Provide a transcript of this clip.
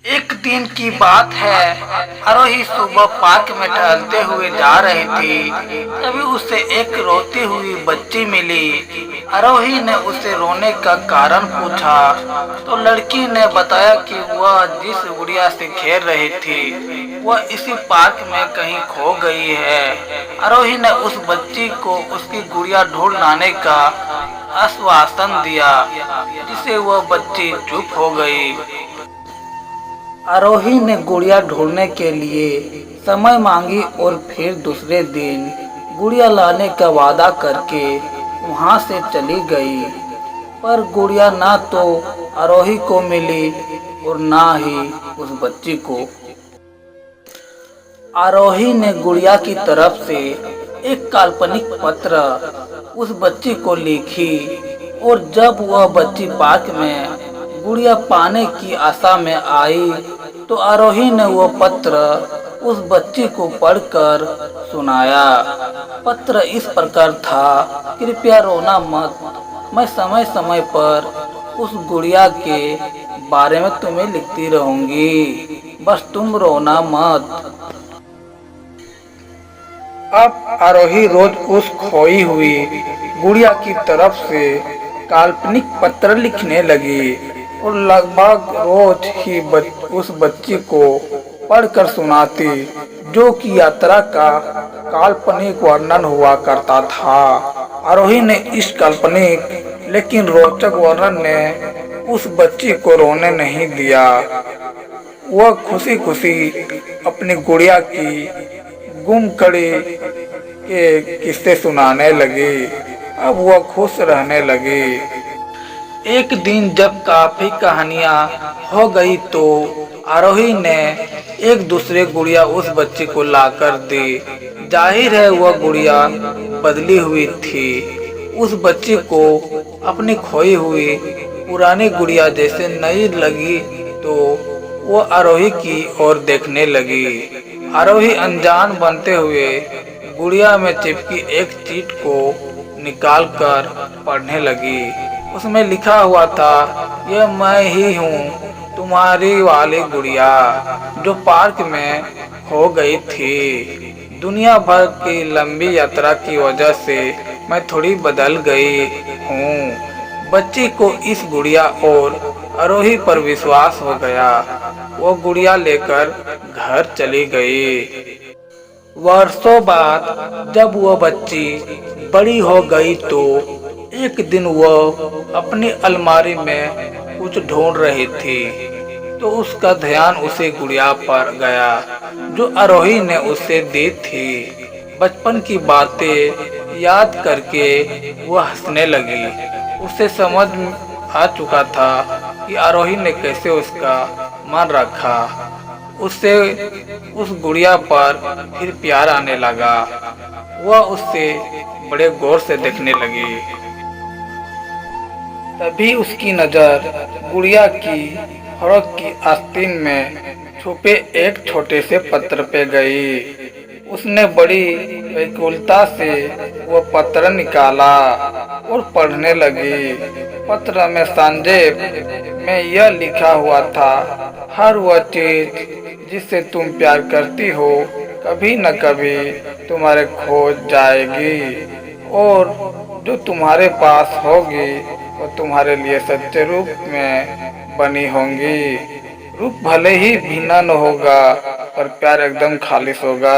एक दिन की बात है। आरोही सुबह पार्क में टहलते हुए जा रही थी। तभी उसे एक रोती हुई बच्ची मिली। आरोही ने उसे रोने का कारण पूछा तो लड़की ने बताया कि वह जिस गुड़िया से खेल रही थी वह इसी पार्क में कहीं खो गई है। आरोही ने उस बच्ची को उसकी गुड़िया ढूंढ लाने का आश्वासन दिया, जिसे वह बच्ची चुप हो गई। आरोही ने गुड़िया ढूंढने के लिए समय मांगी और फिर दूसरे दिन गुड़िया लाने का वादा करके वहां से चली गई। पर गुड़िया ना तो आरोही को मिली और ना ही उस बच्ची को। आरोही ने गुड़िया की तरफ से एक काल्पनिक पत्र उस बच्ची को लिखी और जब वह बच्ची पार्क में गुड़िया पाने की आशा में आई तो आरोही ने वो पत्र उस बच्ची को पढ़कर सुनाया। पत्र इस प्रकार था, कृपया रोना मत, मैं समय समय पर उस गुड़िया के बारे में तुम्हें लिखती रहूंगी, बस तुम रोना मत। अब आरोही रोज उस खोई हुई गुड़िया की तरफ से काल्पनिक पत्र लिखने लगी और लगभग रोज ही उस बच्ची को पढ़कर सुनाती, जो कि यात्रा का काल्पनिक वर्णन हुआ करता था। आरोही ने इस काल्पनिक लेकिन रोचक वर्णन ने उस बच्ची को रोने नहीं दिया। वह खुशी खुशी अपनी गुड़िया की गुम कड़ी के किस्से सुनाने लगी। अब वह खुश रहने लगी। एक दिन जब काफी कहानियां हो गई तो आरोही ने एक दूसरे गुड़िया उस बच्ची को लाकर दी। जाहिर है वह गुड़िया बदली हुई थी। उस बच्ची को अपनी खोई हुई पुरानी गुड़िया जैसे नई लगी तो वो आरोही की ओर देखने लगी। आरोही अनजान बनते हुए गुड़िया में चिपकी एक चीट को निकालकर पढ़ने लगी। उसमें लिखा हुआ था, यह मैं ही हूँ, तुम्हारी वाली गुड़िया जो पार्क में खो गई थी। दुनिया भर की लंबी यात्रा की वजह से मैं थोड़ी बदल गई हूँ। बच्ची को इस गुड़िया और आरोही पर विश्वास हो गया। वो गुड़िया लेकर घर चली गई। वर्षों बाद जब वह बच्ची बड़ी हो गई तो एक दिन वह अपनी अलमारी में कुछ ढूंढ रही थी तो उसका ध्यान उसी गुड़िया पर गया जो आरोही ने उसे दी थी। बचपन की बातें याद करके वह हंसने लगी। उसे समझ आ चुका था कि आरोही ने कैसे उसका मन रखा। उससे उस गुड़िया पर फिर प्यार आने लगा। वह उससे बड़े गौर से देखने लगी। तभी उसकी नजर गुड़िया की फरोख की आस्तीन में छुपे एक छोटे से पत्र पे गई। उसने बड़ी व्याकुलता से वह पत्र निकाला और पढ़ने लगी। पत्र में संक्षेप में यह लिखा हुआ था, हर वह चीज जिससे तुम प्यार करती हो कभी न कभी तुम्हारे खो जाएगी और जो तुम्हारे पास होगी वो तुम्हारे लिए सच्चे रूप में बनी होंगी। रूप भले ही भिन्न होगा पर प्यार एकदम खालिश होगा।